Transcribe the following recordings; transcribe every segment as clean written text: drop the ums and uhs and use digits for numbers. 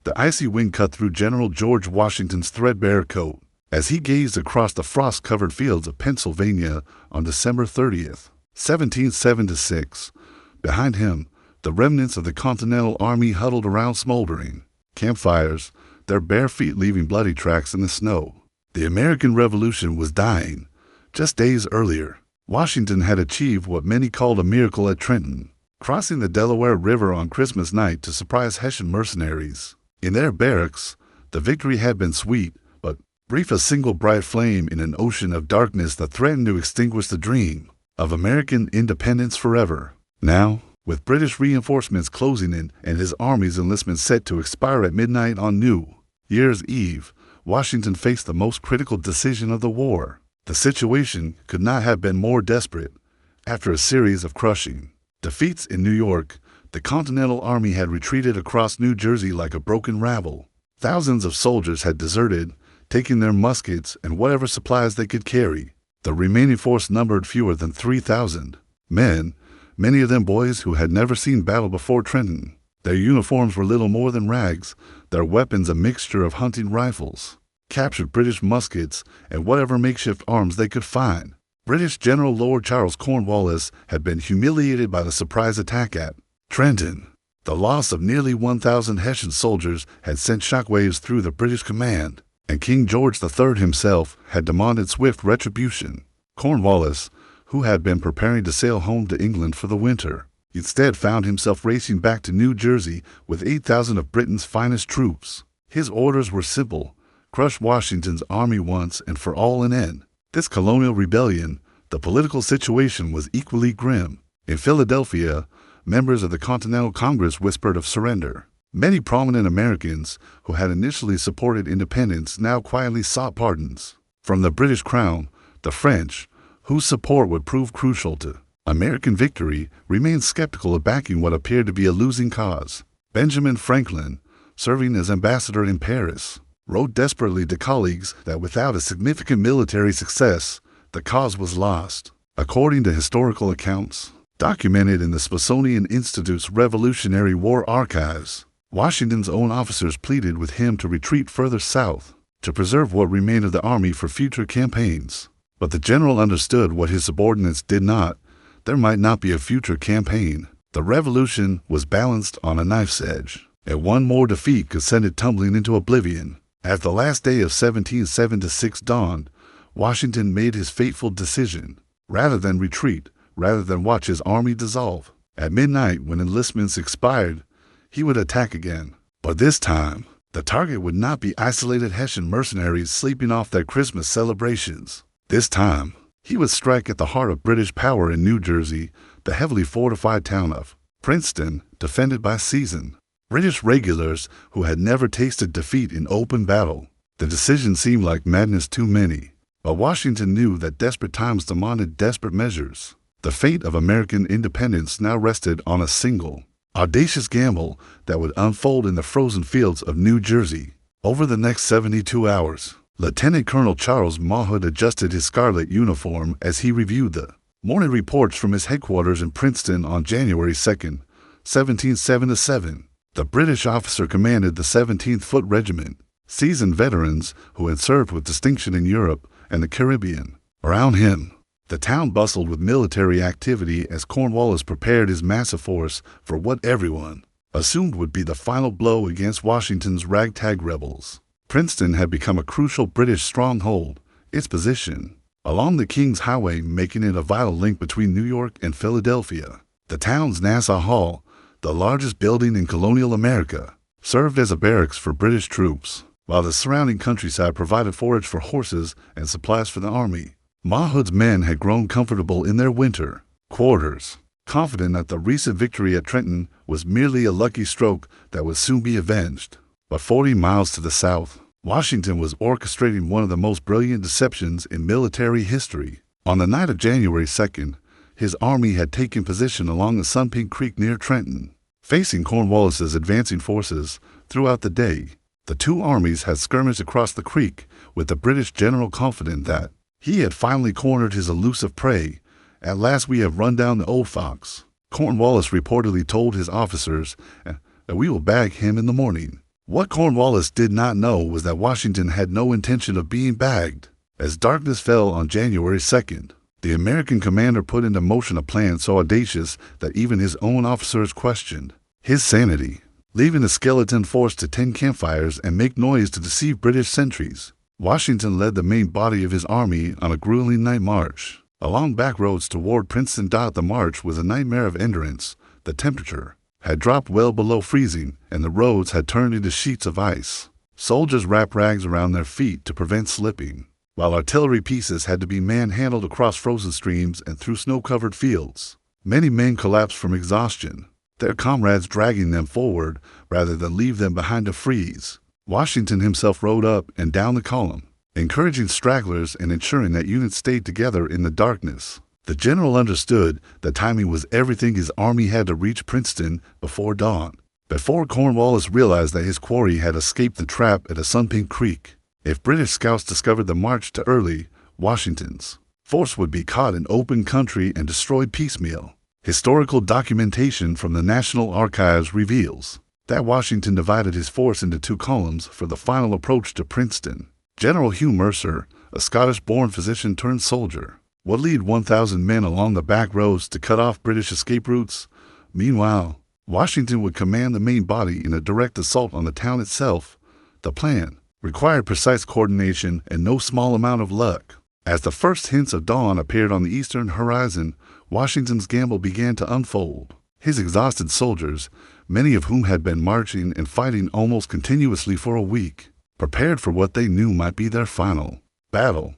The icy wind cut through General George Washington's threadbare coat as he gazed across the frost-covered fields of Pennsylvania on December 30th, 1776. Behind him, the remnants of the Continental Army huddled around smoldering campfires, their bare feet leaving bloody tracks in the snow. The American Revolution was dying. Just days earlier, Washington had achieved what many called a miracle at Trenton, crossing the Delaware River on Christmas night to surprise Hessian mercenaries. In their barracks, the victory had been sweet, but brief, a single bright flame in an ocean of darkness that threatened to extinguish the dream of American independence forever. Now, with British reinforcements closing in and his army's enlistment set to expire at midnight on New Year's Eve, Washington faced the most critical decision of the war. The situation could not have been more desperate. After a series of crushing defeats in New York, the Continental Army had retreated across New Jersey like a broken rabble. Thousands of soldiers had deserted, taking their muskets and whatever supplies they could carry. The remaining force numbered fewer than 3,000 men, many of them boys who had never seen battle before Trenton. Their uniforms were little more than rags, their weapons a mixture of hunting rifles, captured British muskets, and whatever makeshift arms they could find. British General Lord Charles Cornwallis had been humiliated by the surprise attack at Trenton. The loss of nearly 1,000 Hessian soldiers had sent shockwaves through the British command, and King George III himself had demanded swift retribution. Cornwallis, who had been preparing to sail home to England for the winter, instead found himself racing back to New Jersey with 8,000 of Britain's finest troops. His orders were simple: crush Washington's army once and for all and end this colonial rebellion. The political situation was equally grim. In Philadelphia, members of the Continental Congress whispered of surrender. Many prominent Americans who had initially supported independence now quietly sought pardons from the British Crown. The French, whose support would prove crucial to American victory, remained skeptical of backing what appeared to be a losing cause. Benjamin Franklin, serving as ambassador in Paris, wrote desperately to colleagues that without a significant military success, the cause was lost. According to historical accounts documented in the Smithsonian Institute's Revolutionary War Archives, Washington's own officers pleaded with him to retreat further south, to preserve what remained of the army for future campaigns. But the general understood what his subordinates did not. There might not be a future campaign. The revolution was balanced on a knife's edge, and one more defeat could send it tumbling into oblivion. As the last day of 1776 dawned, Washington made his fateful decision. Rather than retreat, rather than watch his army dissolve, at midnight when enlistments expired, he would attack again. But this time, the target would not be isolated Hessian mercenaries sleeping off their Christmas celebrations. This time, he would strike at the heart of British power in New Jersey, the heavily fortified town of Princeton, defended by seasoned British regulars who had never tasted defeat in open battle. The decision seemed like madness to many, but Washington knew that desperate times demanded desperate measures. The fate of American independence now rested on a single, audacious gamble that would unfold in the frozen fields of New Jersey. Over the next 72 hours, Lieutenant Colonel Charles Mawhood adjusted his scarlet uniform as he reviewed the morning reports from his headquarters in Princeton on January 2nd, 1777. The British officer commanded the 17th Foot Regiment, seasoned veterans who had served with distinction in Europe and the Caribbean. Around him, the town bustled with military activity as Cornwallis prepared his massive force for what everyone assumed would be the final blow against Washington's ragtag rebels. Princeton had become a crucial British stronghold, its position along the King's Highway making it a vital link between New York and Philadelphia. The town's Nassau Hall, the largest building in colonial America, served as a barracks for British troops, while the surrounding countryside provided forage for horses and supplies for the army. Mawhood's men had grown comfortable in their winter quarters, confident that the recent victory at Trenton was merely a lucky stroke that would soon be avenged. But 40 miles to the south, Washington was orchestrating one of the most brilliant deceptions in military history. On the night of January 2nd, his army had taken position along the Sunpink Creek near Trenton, facing Cornwallis's advancing forces. Throughout the day, the two armies had skirmished across the creek, with the British general confident that he had finally cornered his elusive prey. "At last we have run down the old fox," Cornwallis reportedly told his officers, "and we will bag him in the morning." What Cornwallis did not know was that Washington had no intention of being bagged. As darkness fell on January 2nd, the American commander put into motion a plan so audacious that even his own officers questioned his sanity. Leaving a skeleton force to tend campfires and make noise to deceive British sentries, Washington led the main body of his army on a grueling night march. Along back roads toward Princeton. The march was a nightmare of endurance. The temperature had dropped well below freezing, and the roads had turned into sheets of ice. Soldiers wrapped rags around their feet to prevent slipping, while artillery pieces had to be manhandled across frozen streams and through snow-covered fields. Many men collapsed from exhaustion, their comrades dragging them forward rather than leave them behind to freeze. Washington himself rode up and down the column, encouraging stragglers and ensuring that units stayed together in the darkness. The general understood that timing was everything. His army had to reach Princeton before dawn, before Cornwallis realized that his quarry had escaped the trap at Assunpink Creek. If British scouts discovered the march too early, Washington's force would be caught in open country and destroyed piecemeal. Historical documentation from the National Archives reveals that Washington divided his force into two columns for the final approach to Princeton. General Hugh Mercer, a Scottish-born physician turned soldier, would lead 1,000 men along the back roads to cut off British escape routes. Meanwhile, Washington would command the main body in a direct assault on the town itself. The plan required precise coordination and no small amount of luck. As the first hints of dawn appeared on the eastern horizon, Washington's gamble began to unfold. His exhausted soldiers, many of whom had been marching and fighting almost continuously for a week, prepared for what they knew might be their final battle.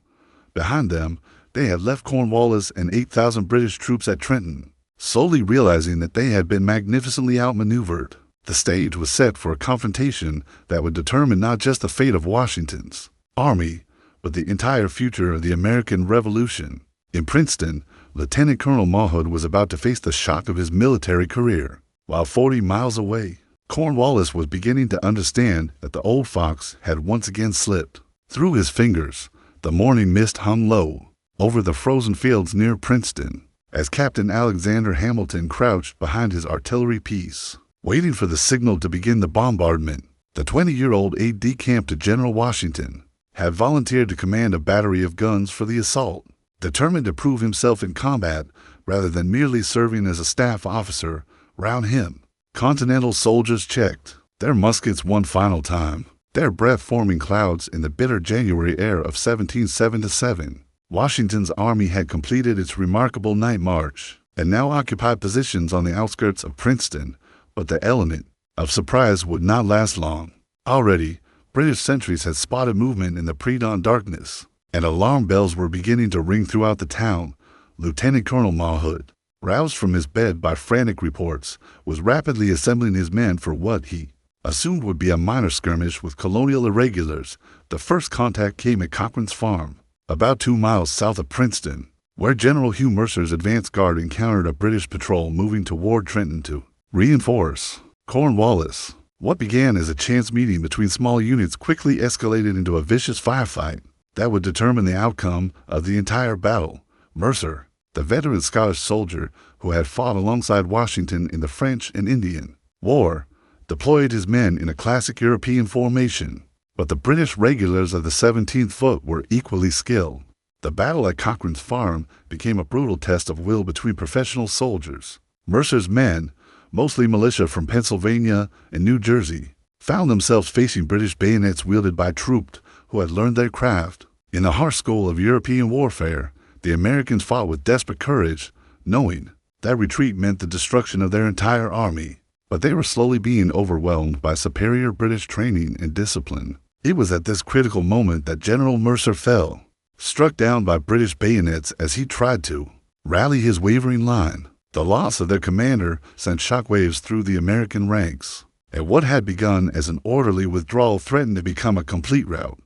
Behind them, they had left Cornwallis and 8,000 British troops at Trenton, slowly realizing that they had been magnificently outmaneuvered. The stage was set for a confrontation that would determine not just the fate of Washington's army, but the entire future of the American Revolution. In Princeton, Lieutenant Colonel Mawhood was about to face the shock of his military career, while 40 miles away, Cornwallis was beginning to understand that the old fox had once again slipped through his fingers. The morning mist hung low over the frozen fields near Princeton, as Captain Alexander Hamilton crouched behind his artillery piece, waiting for the signal to begin the bombardment. The 20-year-old aide de camp to General Washington had volunteered to command a battery of guns for the assault. Determined to prove himself in combat rather than merely serving as a staff officer, round him, Continental soldiers checked their muskets one final time, their breath forming clouds in the bitter January air of 1777. Washington's army had completed its remarkable night march and now occupied positions on the outskirts of Princeton, but the element of surprise would not last long. Already, British sentries had spotted movement in the pre-dawn darkness, and alarm bells were beginning to ring throughout the town. Lieutenant Colonel Mawhood, roused from his bed by frantic reports, was rapidly assembling his men for what he assumed would be a minor skirmish with colonial irregulars. The first contact came at Cochrane's farm, about 2 miles south of Princeton, where General Hugh Mercer's advance guard encountered a British patrol moving toward Trenton to reinforce Cornwallis. What began as a chance meeting between small units quickly escalated into a vicious firefight that would determine the outcome of the entire battle. Mercer, the veteran Scottish soldier who had fought alongside Washington in the French and Indian War, deployed his men in a classic European formation, but the British regulars of the 17th Foot were equally skilled. The battle at Cochrane's farm became a brutal test of will between professional soldiers. Mercer's men, mostly militia from Pennsylvania and New Jersey, found themselves facing British bayonets wielded by troops who had learned their craft. In the harsh school of European warfare, the Americans fought with desperate courage, knowing that retreat meant the destruction of their entire army. But they were slowly being overwhelmed by superior British training and discipline. It was at this critical moment that General Mercer fell, struck down by British bayonets as he tried to rally his wavering line. The loss of their commander sent shockwaves through the American ranks, and what had begun as an orderly withdrawal threatened to become a complete rout.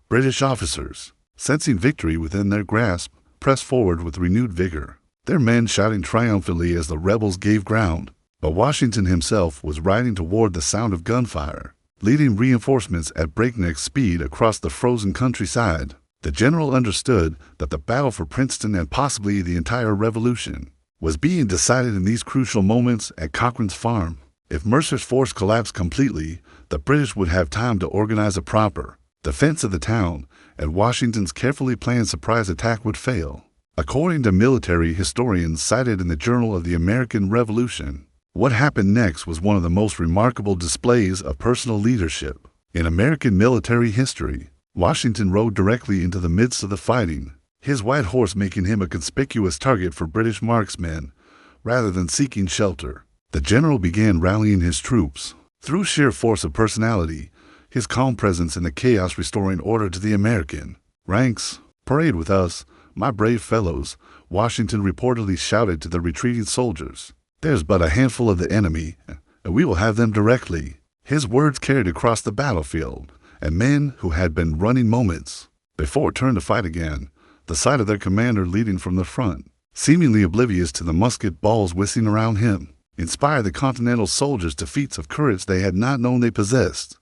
British officers, sensing victory within their grasp, pressed forward with renewed vigor, their men shouting triumphantly as the rebels gave ground. But Washington himself was riding toward the sound of gunfire, leading reinforcements at breakneck speed across the frozen countryside. The general understood that the battle for Princeton and possibly the entire Revolution was being decided in these crucial moments at Cochrane's farm. If Mercer's force collapsed completely, the British would have time to organize a proper defense of the town, and Washington's carefully planned surprise attack would fail. According to military historians cited in the Journal of the American Revolution, what happened next was one of the most remarkable displays of personal leadership in American military history. Washington rode directly into the midst of the fighting, his white horse making him a conspicuous target for British marksmen rather than seeking shelter. The general began rallying his troops. Through sheer force of personality, his calm presence in the chaos restoring order to the American ranks. "Parade with us, my brave fellows," Washington reportedly shouted to the retreating soldiers. "There's but a handful of the enemy, and we will have them directly." His words carried across the battlefield, and men who had been running moments before turned to fight again, the sight of their commander leading from the front, seemingly oblivious to the musket balls whistling around him, inspired the Continental soldiers to feats of courage they had not known they possessed.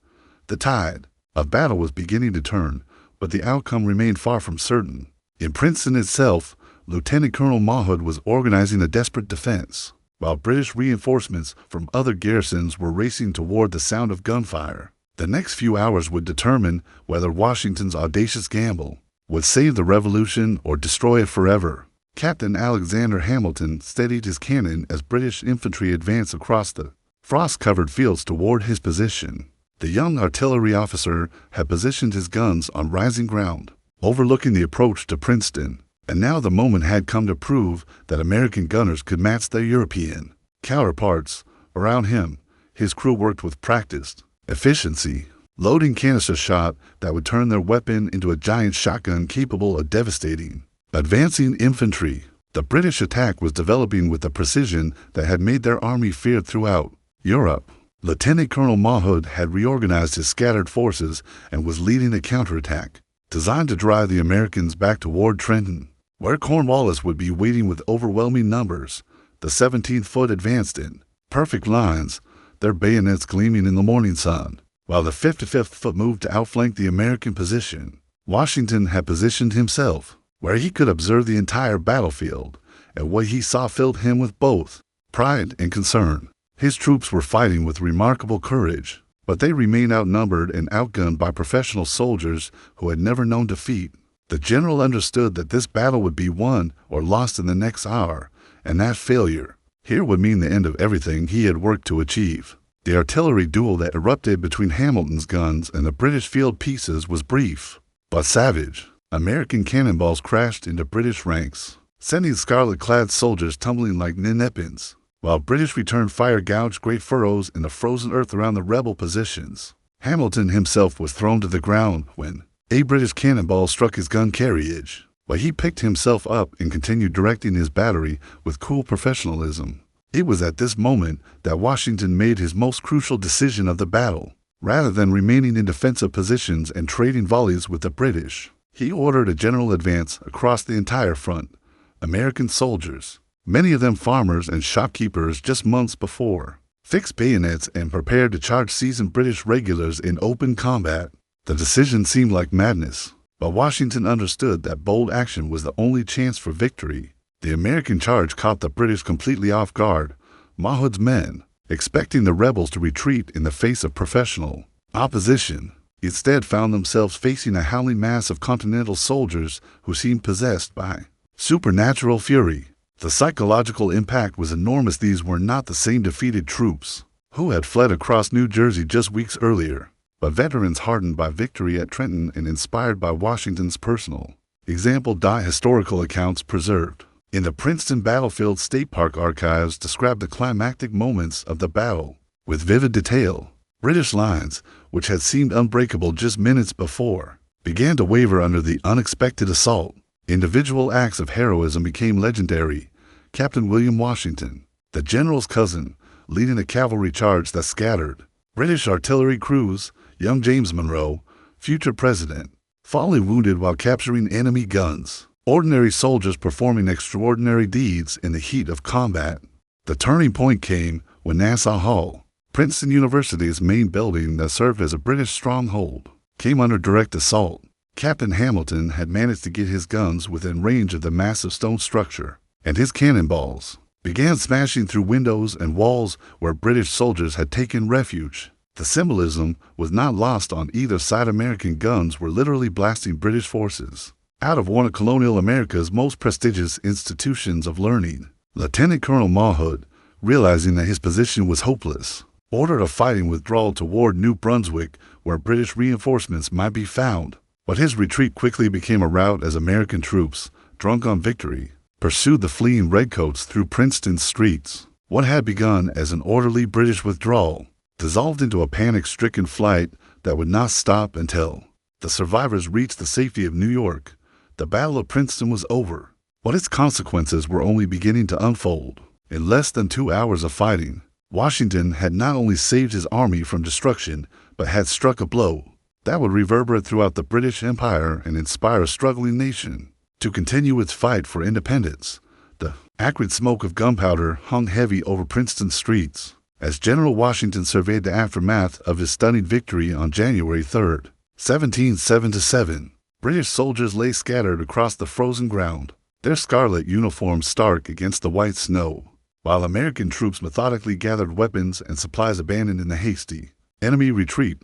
The tide of battle was beginning to turn, but the outcome remained far from certain. In Princeton itself, Lieutenant Colonel Mahood was organizing a desperate defense, while British reinforcements from other garrisons were racing toward the sound of gunfire. The next few hours would determine whether Washington's audacious gamble would save the Revolution or destroy it forever. Captain Alexander Hamilton steadied his cannon as British infantry advanced across the frost-covered fields toward his position. The young artillery officer had positioned his guns on rising ground, overlooking the approach to Princeton, and now the moment had come to prove that American gunners could match their European counterparts. Around him, his crew worked with practiced efficiency, loading canister shot that would turn their weapon into a giant shotgun capable of devastating advancing infantry. The British attack was developing with the precision that had made their army feared throughout Europe. Lieutenant Colonel Mahood had reorganized his scattered forces and was leading a counterattack designed to drive the Americans back toward Trenton, where Cornwallis would be waiting with overwhelming numbers. The 17th Foot advanced in perfect lines, their bayonets gleaming in the morning sun, while the 55th Foot moved to outflank the American position. Washington had positioned himself where he could observe the entire battlefield, and what he saw filled him with both pride and concern. His troops were fighting with remarkable courage, but they remained outnumbered and outgunned by professional soldiers who had never known defeat. The general understood that this battle would be won or lost in the next hour, and that failure here would mean the end of everything he had worked to achieve. The artillery duel that erupted between Hamilton's guns and the British field pieces was brief, but savage. American cannonballs crashed into British ranks, sending scarlet-clad soldiers tumbling like ninepins, while British return fire gouged great furrows in the frozen earth around the rebel positions. Hamilton himself was thrown to the ground when a British cannonball struck his gun carriage, but he picked himself up and continued directing his battery with cool professionalism. It was at this moment that Washington made his most crucial decision of the battle. Rather than remaining in defensive positions and trading volleys with the British, he ordered a general advance across the entire front. American soldiers, many of them farmers and shopkeepers just months before, fixed bayonets and prepared to charge seasoned British regulars in open combat. The decision seemed like madness, but Washington understood that bold action was the only chance for victory. The American charge caught the British completely off guard. Mahood's men, expecting the rebels to retreat in the face of professional opposition, instead found themselves facing a howling mass of Continental soldiers who seemed possessed by supernatural fury. The psychological impact was enormous. These were not the same defeated troops who had fled across New Jersey just weeks earlier, but veterans hardened by victory at Trenton and inspired by Washington's personal example. Historical accounts preserved in the Princeton Battlefield State Park archives describe the climactic moments of the battle with vivid detail. British lines, which had seemed unbreakable just minutes before, began to waver under the unexpected assault. Individual acts of heroism became legendary. Captain William Washington, the general's cousin, leading a cavalry charge that scattered British artillery crews. Young James Monroe, future president, falling wounded while capturing enemy guns. Ordinary soldiers performing extraordinary deeds in the heat of combat. The turning point came when Nassau Hall, Princeton University's main building that served as a British stronghold, came under direct assault. Captain Hamilton had managed to get his guns within range of the massive stone structure, and his cannonballs began smashing through windows and walls where British soldiers had taken refuge. The symbolism was not lost on either side. American guns were literally blasting British forces out of one of colonial America's most prestigious institutions of learning. Lieutenant Colonel Mawhood, realizing that his position was hopeless, ordered a fighting withdrawal toward New Brunswick, where British reinforcements might be found. But his retreat quickly became a rout as American troops, drunk on victory, pursued the fleeing redcoats through Princeton's streets. What had begun as an orderly British withdrawal dissolved into a panic-stricken flight that would not stop until the survivors reached the safety of New York. The Battle of Princeton was over, but its consequences were only beginning to unfold. In less than 2 hours of fighting, Washington had not only saved his army from destruction, but had struck a blow that would reverberate throughout the British Empire and inspire a struggling nation to continue its fight for independence. The acrid smoke of gunpowder hung heavy over Princeton's streets as General Washington surveyed the aftermath of his stunning victory on January 3, 1777. British soldiers lay scattered across the frozen ground, their scarlet uniforms stark against the white snow, while American troops methodically gathered weapons and supplies abandoned in the hasty enemy retreat.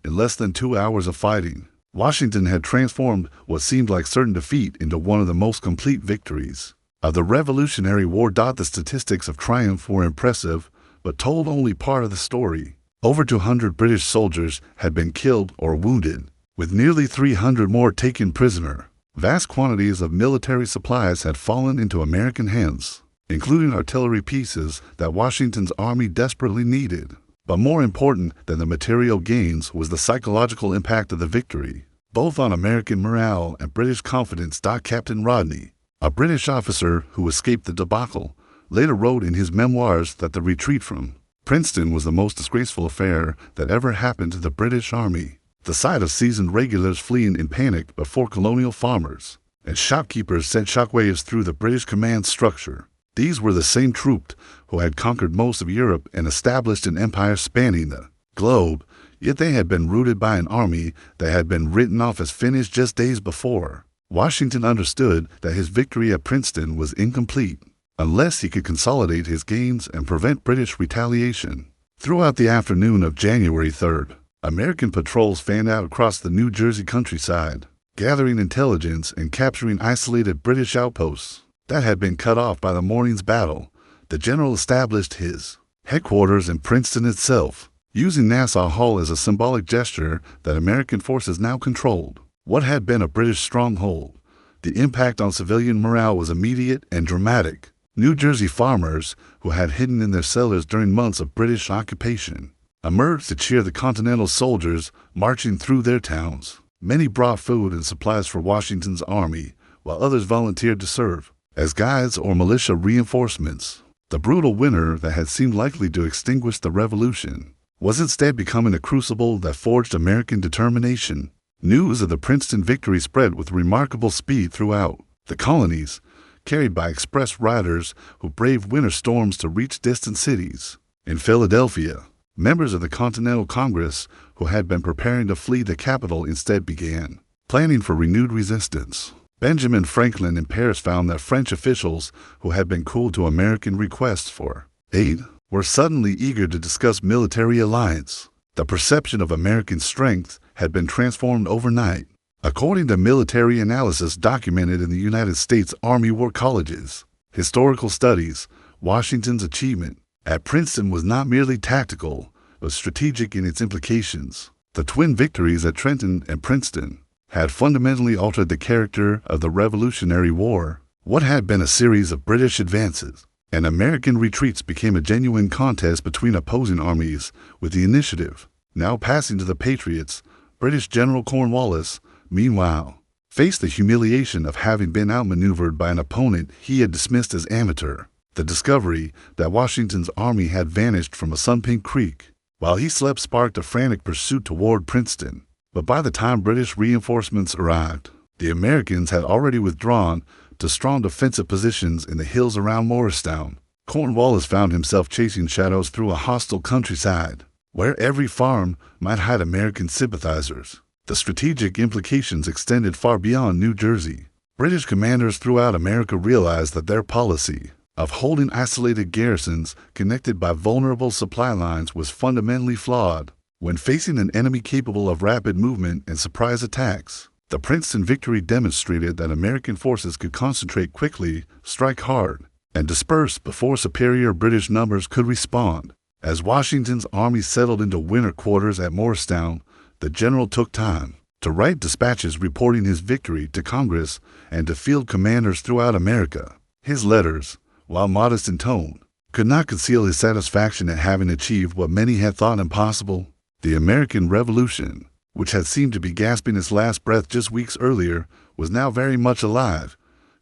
In less than 2 hours of fighting, Washington had transformed what seemed like certain defeat into one of the most complete victories of the Revolutionary War. The statistics of triumph were impressive, but told only part of the story. Over 200 British soldiers had been killed or wounded, with nearly 300 more taken prisoner. Vast quantities of military supplies had fallen into American hands, including artillery pieces that Washington's army desperately needed. But more important than the material gains was the psychological impact of the victory, both on American morale and British confidence. Captain Rodney, a British officer who escaped the debacle, later wrote in his memoirs that the retreat from Princeton was the most disgraceful affair that ever happened to the British Army. The sight of seasoned regulars fleeing in panic before colonial farmers and shopkeepers sent shockwaves through the British command structure. These were the same troops who had conquered most of Europe and established an empire spanning the globe, yet they had been routed by an army that had been written off as finished just days before. Washington understood that his victory at Princeton was incomplete unless he could consolidate his gains and prevent British retaliation. Throughout the afternoon of January 3rd, American patrols fanned out across the New Jersey countryside, gathering intelligence and capturing isolated British outposts that had been cut off by the morning's battle. The general established his headquarters in Princeton itself, using Nassau Hall as a symbolic gesture that American forces now controlled what had been a British stronghold. The impact on civilian morale was immediate and dramatic. New Jersey farmers, who had hidden in their cellars during months of British occupation, emerged to cheer the Continental soldiers marching through their towns. Many brought food and supplies for Washington's army, while others volunteered to serve as guides or militia reinforcements. The brutal winter that had seemed likely to extinguish the revolution was instead becoming a crucible that forged American determination. News of the Princeton victory spread with remarkable speed throughout the colonies, carried by express riders who braved winter storms to reach distant cities. In Philadelphia, members of the Continental Congress who had been preparing to flee the capital instead began planning for renewed resistance. Benjamin Franklin in Paris found that French officials who had been cool to American requests for aid were suddenly eager to discuss military alliance. The perception of American strength had been transformed overnight. According to military analysis documented in the United States Army War College's historical studies, Washington's achievement at Princeton was not merely tactical, but strategic in its implications. The twin victories at Trenton and Princeton had fundamentally altered the character of the Revolutionary War. What had been a series of British advances and American retreats became a genuine contest between opposing armies, with the initiative now passing to the Patriots. British General Cornwallis, meanwhile, faced the humiliation of having been outmaneuvered by an opponent he had dismissed as amateur. The discovery that Washington's army had vanished from Assunpink Creek while he slept sparked a frantic pursuit toward Princeton. But by the time British reinforcements arrived, the Americans had already withdrawn to strong defensive positions in the hills around Morristown. Cornwallis found himself chasing shadows through a hostile countryside, where every farm might hide American sympathizers. The strategic implications extended far beyond New Jersey. British commanders throughout America realized that their policy of holding isolated garrisons connected by vulnerable supply lines was fundamentally flawed. When facing an enemy capable of rapid movement and surprise attacks, the Princeton victory demonstrated that American forces could concentrate quickly, strike hard, and disperse before superior British numbers could respond. As Washington's army settled into winter quarters at Morristown, the general took time to write dispatches reporting his victory to Congress and to field commanders throughout America. His letters, while modest in tone, could not conceal his satisfaction at having achieved what many had thought impossible. The American Revolution, which had seemed to be gasping its last breath just weeks earlier, was now very much alive.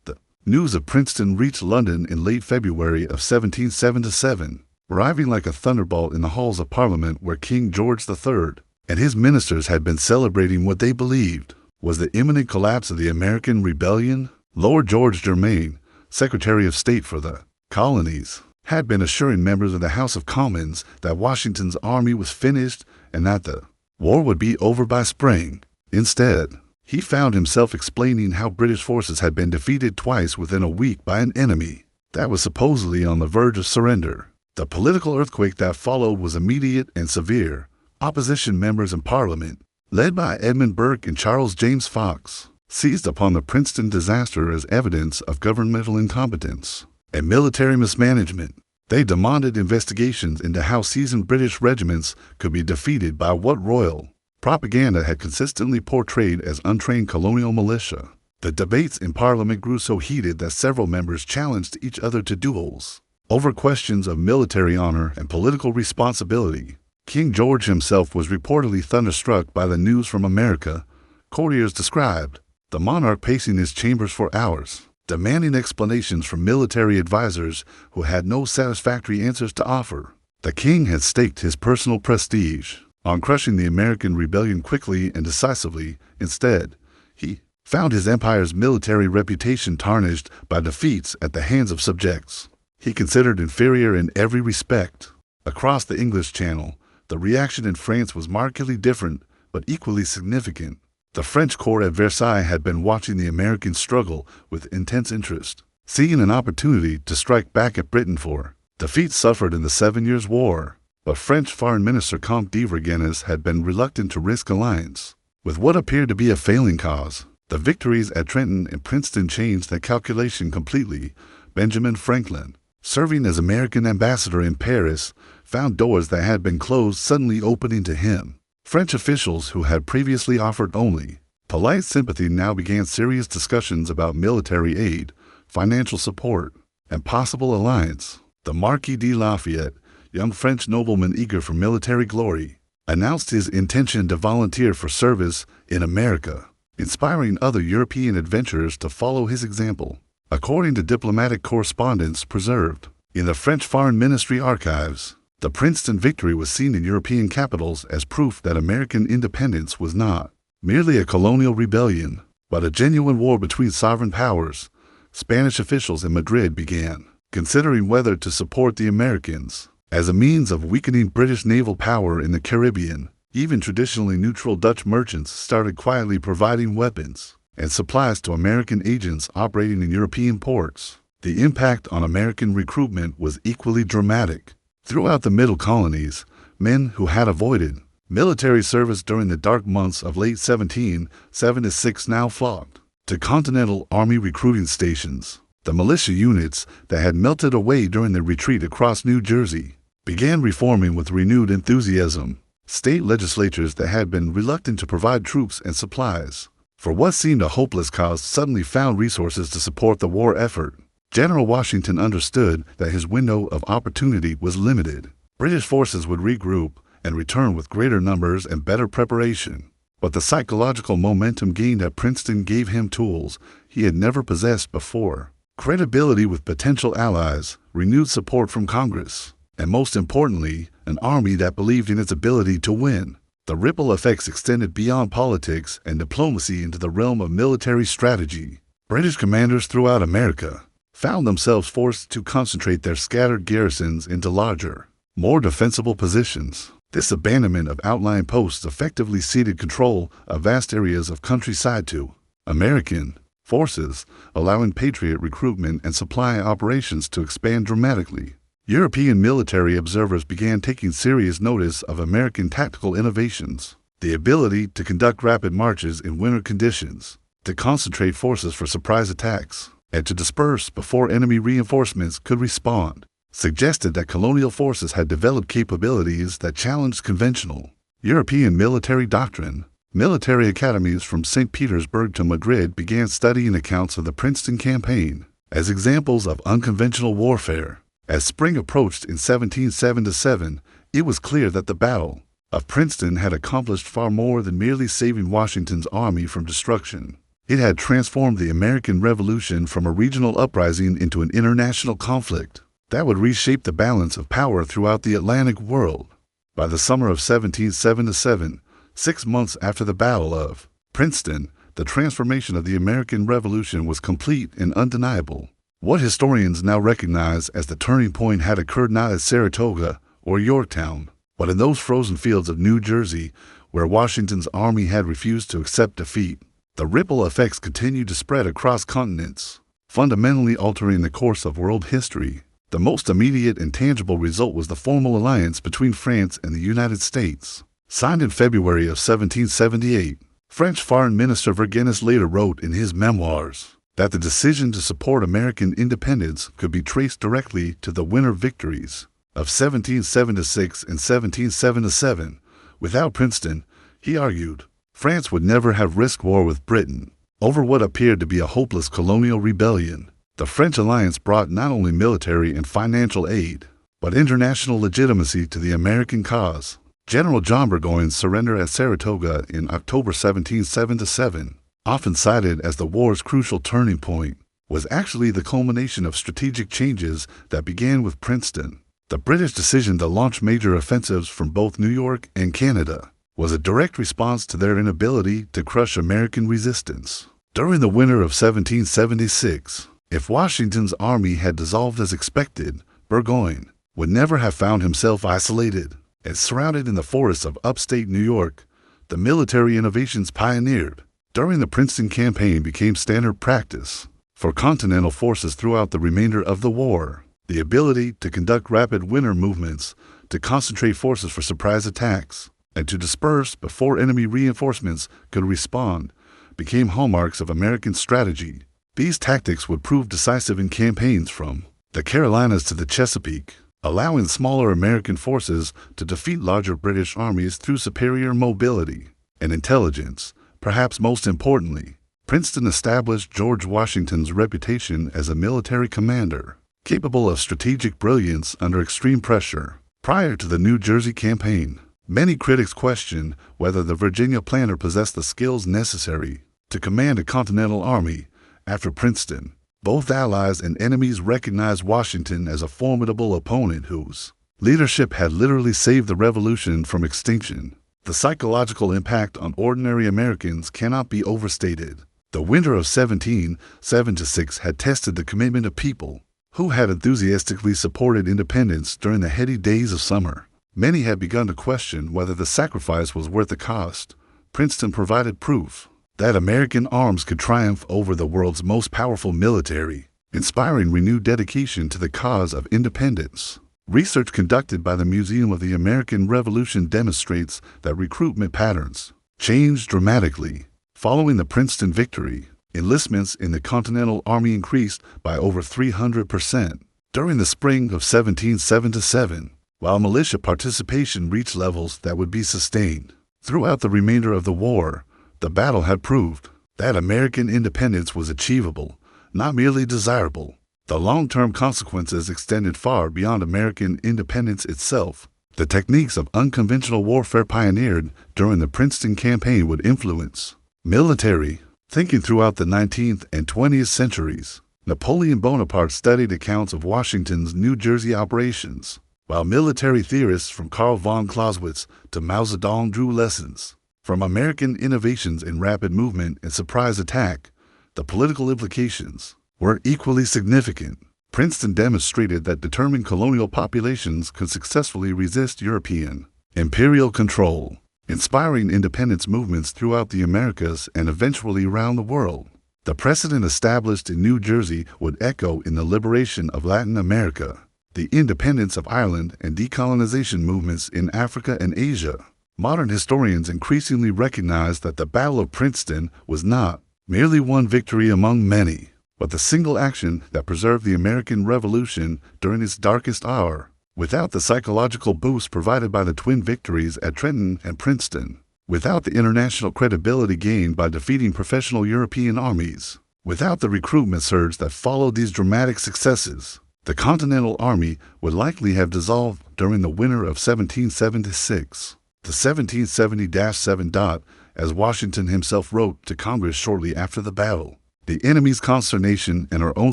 The news of Princeton reached London in late February of 1777, arriving like a thunderbolt in the halls of Parliament where King George III and his ministers had been celebrating what they believed was the imminent collapse of the American rebellion. Lord George Germain, Secretary of State for the Colonies, had been assuring members of the House of Commons that Washington's army was finished and that the war would be over by spring. Instead, he found himself explaining how British forces had been defeated twice within a week by an enemy that was supposedly on the verge of surrender. The political earthquake that followed was immediate and severe. Opposition members in Parliament, led by Edmund Burke and Charles James Fox, seized upon the Princeton disaster as evidence of governmental incompetence and military mismanagement. They demanded investigations into how seasoned British regiments could be defeated by what royal propaganda had consistently portrayed as untrained colonial militia. The debates in Parliament grew so heated that several members challenged each other to duels over questions of military honor and political responsibility. King George himself was reportedly thunderstruck by the news from America. Courtiers described the monarch pacing his chambers for hours, demanding explanations from military advisors who had no satisfactory answers to offer. The king had staked his personal prestige on crushing the American rebellion quickly and decisively. Instead, he found his empire's military reputation tarnished by defeats at the hands of subjects he considered inferior in every respect. Across the English Channel, the reaction in France was markedly different, but equally significant. The French court at Versailles had been watching the American struggle with intense interest, seeing an opportunity to strike back at Britain for defeats suffered in the 7 Years' War. But French Foreign Minister Comte de Vergennes had been reluctant to risk alliance with what appeared to be a failing cause. The victories at Trenton and Princeton changed that calculation completely. Benjamin Franklin, serving as American ambassador in Paris, found doors that had been closed suddenly opening to him. French officials who had previously offered only polite sympathy now began serious discussions about military aid, financial support, and possible alliance. The Marquis de Lafayette, young French nobleman eager for military glory, announced his intention to volunteer for service in America, inspiring other European adventurers to follow his example. According to diplomatic correspondence preserved in the French Foreign Ministry archives, the Princeton victory was seen in European capitals as proof that American independence was not merely a colonial rebellion, but a genuine war between sovereign powers. Spanish officials in Madrid began considering whether to support the Americans as a means of weakening British naval power in the Caribbean. Even traditionally neutral Dutch merchants started quietly providing weapons and supplies to American agents operating in European ports. The impact on American recruitment was equally dramatic. Throughout the Middle Colonies, men who had avoided military service during the dark months of late 1776 now flocked to Continental Army recruiting stations. The militia units that had melted away during the retreat across New Jersey began reforming with renewed enthusiasm. State legislatures that had been reluctant to provide troops and supplies for what seemed a hopeless cause suddenly found resources to support the war effort. General Washington understood that his window of opportunity was limited. British forces would regroup and return with greater numbers and better preparation. But the psychological momentum gained at Princeton gave him tools he had never possessed before: credibility with potential allies, renewed support from Congress, and most importantly, an army that believed in its ability to win. The ripple effects extended beyond politics and diplomacy into the realm of military strategy. British commanders throughout America found themselves forced to concentrate their scattered garrisons into larger, more defensible positions. This abandonment of outlying posts effectively ceded control of vast areas of countryside to American forces, allowing Patriot recruitment and supply operations to expand dramatically. European military observers began taking serious notice of American tactical innovations, the ability to conduct rapid marches in winter conditions, to concentrate forces for surprise attacks, and to disperse before enemy reinforcements could respond, suggested that colonial forces had developed capabilities that challenged conventional European military doctrine. Military academies from St. Petersburg to Madrid began studying accounts of the Princeton campaign as examples of unconventional warfare. As spring approached in 1777, it was clear that the Battle of Princeton had accomplished far more than merely saving Washington's army from destruction. It had transformed the American Revolution from a regional uprising into an international conflict that would reshape the balance of power throughout the Atlantic world. By the summer of 1777, 6 months after the Battle of Princeton, the transformation of the American Revolution was complete and undeniable. What historians now recognize as the turning point had occurred not at Saratoga or Yorktown, but in those frozen fields of New Jersey where Washington's army had refused to accept defeat. The ripple effects continued to spread across continents, fundamentally altering the course of world history. The most immediate and tangible result was the formal alliance between France and the United States. Signed in February of 1778, French Foreign Minister Vergennes later wrote in his memoirs that the decision to support American independence could be traced directly to the winter victories of 1776 and 1777. Without Princeton, he argued, France would never have risked war with Britain over what appeared to be a hopeless colonial rebellion. The French alliance brought not only military and financial aid, but international legitimacy to the American cause. General John Burgoyne's surrender at Saratoga in October 1777, often cited as the war's crucial turning point, was actually the culmination of strategic changes that began with Princeton. The British decision to launch major offensives from both New York and Canada was a direct response to their inability to crush American resistance. During the winter of 1776, if Washington's army had dissolved as expected, Burgoyne would never have found himself isolated and surrounded in the forests of upstate New York. The military innovations pioneered during the Princeton campaign became standard practice for continental forces throughout the remainder of the war. The ability to conduct rapid winter movements, to concentrate forces for surprise attacks, and to disperse before enemy reinforcements could respond became hallmarks of American strategy. These tactics would prove decisive in campaigns from the Carolinas to the Chesapeake, allowing smaller American forces to defeat larger British armies through superior mobility and intelligence. Perhaps most importantly, Princeton established George Washington's reputation as a military commander, capable of strategic brilliance under extreme pressure. Prior to the New Jersey campaign, many critics questioned whether the Virginia planter possessed the skills necessary to command a continental army. After Princeton, both allies and enemies recognized Washington as a formidable opponent whose leadership had literally saved the Revolution from extinction. The psychological impact on ordinary Americans cannot be overstated. The winter of 1776 had tested the commitment of people who had enthusiastically supported independence during the heady days of summer. Many had begun to question whether the sacrifice was worth the cost. Princeton provided proof that American arms could triumph over the world's most powerful military, inspiring renewed dedication to the cause of independence. Research conducted by the Museum of the American Revolution demonstrates that recruitment patterns changed dramatically. Following the Princeton victory, enlistments in the Continental Army increased by over 300% during the spring of 1777, while militia participation reached levels that would be sustained throughout the remainder of the war. The battle had proved that American independence was achievable, not merely desirable. The long-term consequences extended far beyond American independence itself. The techniques of unconventional warfare pioneered during the Princeton campaign would influence military thinking throughout the 19th and 20th centuries. Napoleon Bonaparte studied accounts of Washington's New Jersey operations, while military theorists from Karl von Clausewitz to Mao Zedong drew lessons from American innovations in rapid movement and surprise attack. The political implications were equally significant. Princeton demonstrated that determined colonial populations could successfully resist European imperial control, inspiring independence movements throughout the Americas and eventually around the world. The precedent established in New Jersey would echo in the liberation of Latin America. the independence of Ireland and decolonization movements in Africa and Asia. Modern historians increasingly recognize that the Battle of Princeton was not merely one victory among many, but the single action that preserved the American Revolution during its darkest hour. Without the psychological boost provided by the twin victories at Trenton and Princeton, without the international credibility gained by defeating professional European armies, without the recruitment surge that followed these dramatic successes, the Continental Army would likely have dissolved during the winter of 1776. The 1770-7 as Washington himself wrote to Congress shortly after the battle. The enemy's consternation and our own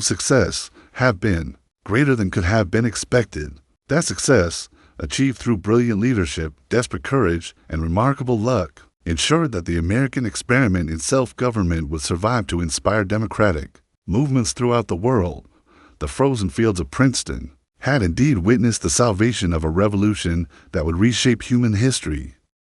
success have been greater than could have been expected. That success, achieved through brilliant leadership, desperate courage, and remarkable luck, ensured that the American experiment in self-government would survive to inspire democratic movements throughout the world. The frozen fields of Princeton had indeed witnessed the salvation of a revolution that would reshape human history.